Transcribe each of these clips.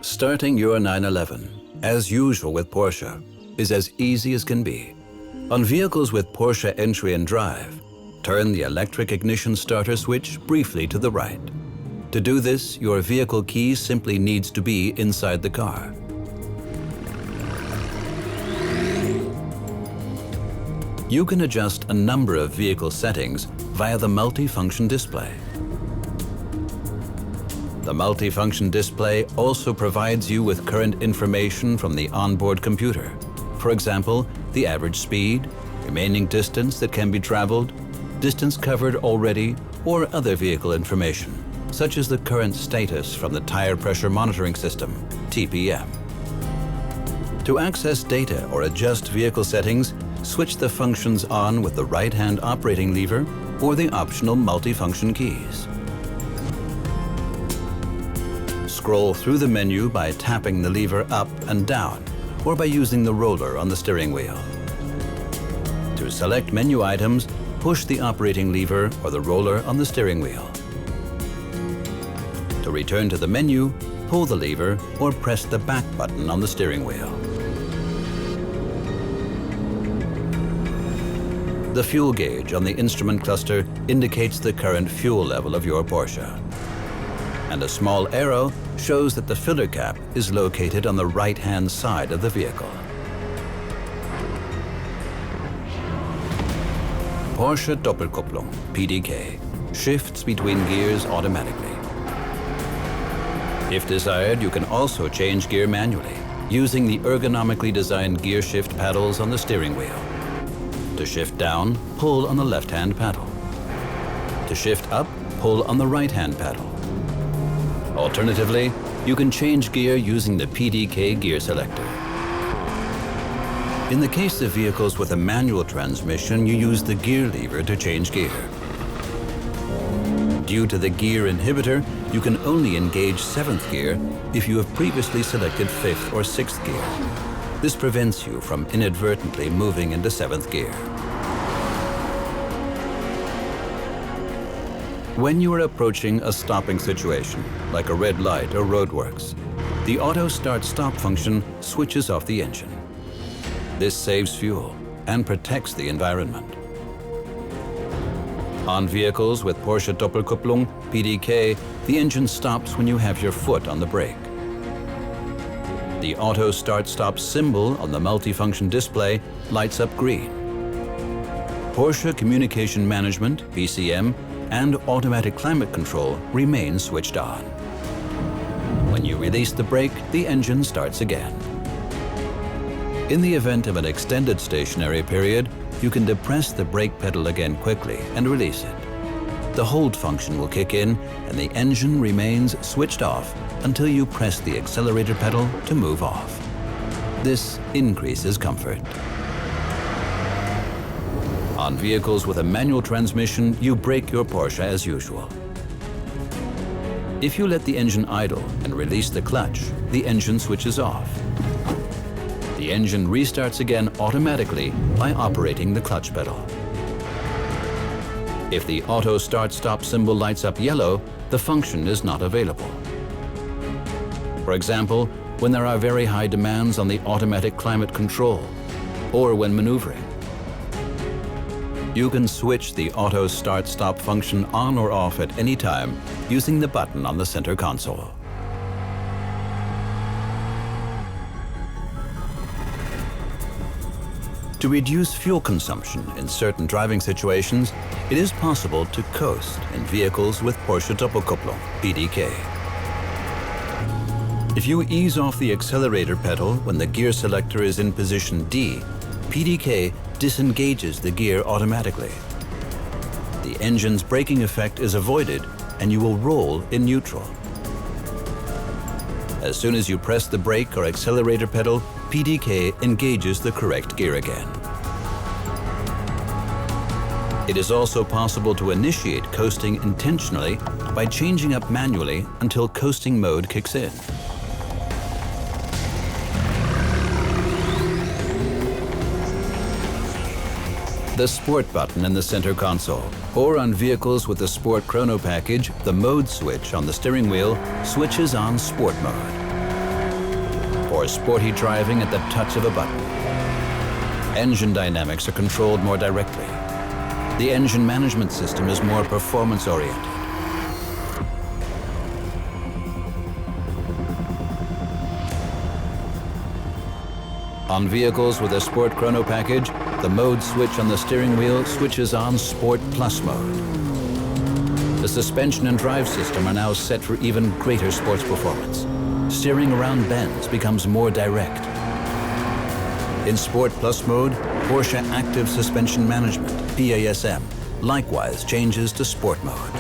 Starting your 911, as usual with Porsche, is as easy as can be. On vehicles with Porsche entry and drive, turn the electric ignition starter switch briefly to the right. To do this, your vehicle key simply needs to be inside the car. You can adjust a number of vehicle settings via the multifunction display. The multifunction display also provides you with current information from the onboard computer. For example, the average speed, remaining distance that can be traveled, distance covered already, or other vehicle information, such as the current status from the Tire Pressure Monitoring System, TPM. To access data or adjust vehicle settings, switch the functions on with the right-hand operating lever or the optional multifunction keys. Scroll through the menu by tapping the lever up and down, or by using the roller on the steering wheel. To select menu items, push the operating lever or the roller on the steering wheel. To return to the menu, pull the lever or press the back button on the steering wheel. The fuel gauge on the instrument cluster indicates the current fuel level of your Porsche. And a small arrow shows that the filler cap is located on the right-hand side of the vehicle. Porsche Doppelkupplung, PDK, shifts between gears automatically. If desired, you can also change gear manually using the ergonomically designed gear shift paddles on the steering wheel. To shift down, pull on the left-hand paddle. To shift up, pull on the right-hand paddle. Alternatively, you can change gear using the PDK gear selector. In the case of vehicles with a manual transmission, you use the gear lever to change gear. Due to the gear inhibitor, you can only engage 7th gear if you have previously selected 5th or 6th gear. This prevents you from inadvertently moving into 7th gear. When you are approaching a stopping situation, like a red light or roadworks, the auto start-stop function switches off the engine. This saves fuel and protects the environment. On vehicles with Porsche Doppelkupplung, PDK, the engine stops when you have your foot on the brake. The auto start-stop symbol on the multifunction display lights up green. Porsche Communication Management, PCM, and automatic climate control remain switched on. When you release the brake, the engine starts again. In the event of an extended stationary period, you can depress the brake pedal again quickly and release it. The hold function will kick in and the engine remains switched off until you press the accelerator pedal to move off. This increases comfort. On vehicles with a manual transmission, you brake your Porsche as usual. If you let the engine idle and release the clutch, the engine switches off. The engine restarts again automatically by operating the clutch pedal. If the auto start-stop symbol lights up yellow, the function is not available. For example, when there are very high demands on the automatic climate control, or when maneuvering. You can switch the auto start-stop function on or off at any time using the button on the center console. To reduce fuel consumption in certain driving situations, it is possible to coast in vehicles with Porsche Doppelkupplung, PDK. If you ease off the accelerator pedal when the gear selector is in position D, PDK disengages the gear automatically. The engine's braking effect is avoided and you will roll in neutral. As soon as you press the brake or accelerator pedal, PDK engages the correct gear again. It is also possible to initiate coasting intentionally by changing up manually until coasting mode kicks in. the Sport button in the center console. Or on vehicles with the Sport Chrono package, the mode switch on the steering wheel switches on Sport mode. For sporty driving at the touch of a button. Engine dynamics are controlled more directly. The engine management system is more performance-oriented. On vehicles with a Sport Chrono package, the mode switch on the steering wheel switches on Sport Plus mode. The suspension and drive system are now set for even greater sports performance. Steering around bends becomes more direct. In Sport Plus mode, Porsche Active Suspension Management, PASM, likewise changes to Sport mode.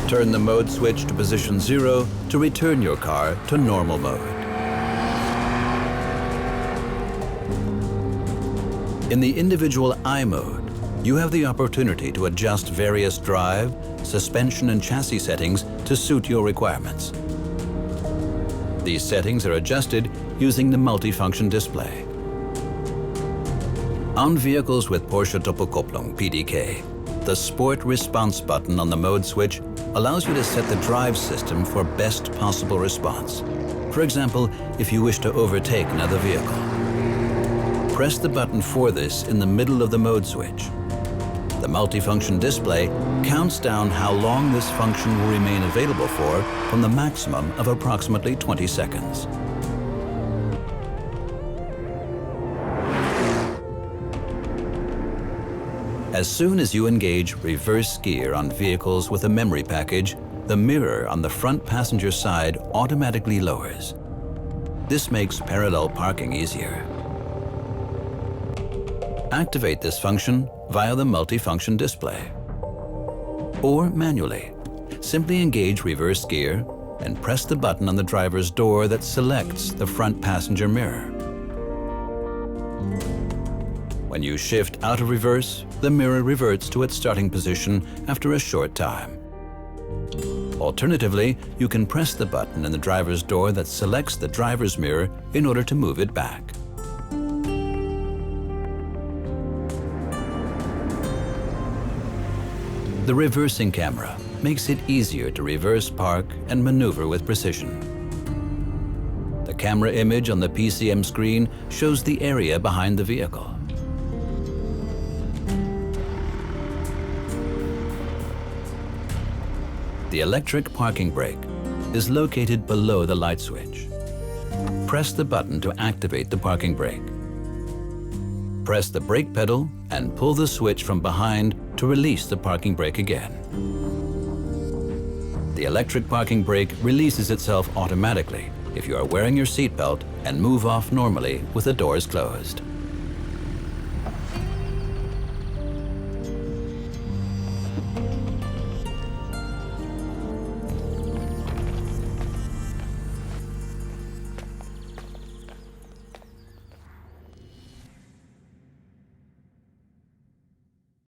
Turn the mode switch to position 0 to return your car to normal mode. In the individual I mode, you have the opportunity to adjust various drive, suspension and chassis settings to suit your requirements. These settings are adjusted using the multifunction display. On vehicles with Porsche Doppelkupplung (PDK), the Sport Response button on the mode switch allows you to set the drive system for best possible response. For example, if you wish to overtake another vehicle. Press the button for this in the middle of the mode switch. The multifunction display counts down how long this function will remain available for from the maximum of approximately 20 seconds. As soon as you engage reverse gear on vehicles with a memory package, the mirror on the front passenger side automatically lowers. This makes parallel parking easier. Activate this function via the multifunction display. Or manually. Simply engage reverse gear and press the button on the driver's door that selects the front passenger mirror. When you shift out of reverse, the mirror reverts to its starting position after a short time. Alternatively, you can press the button in the driver's door that selects the driver's mirror in order to move it back. The reversing camera makes it easier to reverse park and maneuver with precision. The camera image on the PCM screen shows the area behind the vehicle. The electric parking brake is located below the light switch. Press the button to activate the parking brake. Press the brake pedal and pull the switch from behind to release the parking brake again. The electric parking brake releases itself automatically if you are wearing your seatbelt and move off normally with the doors closed.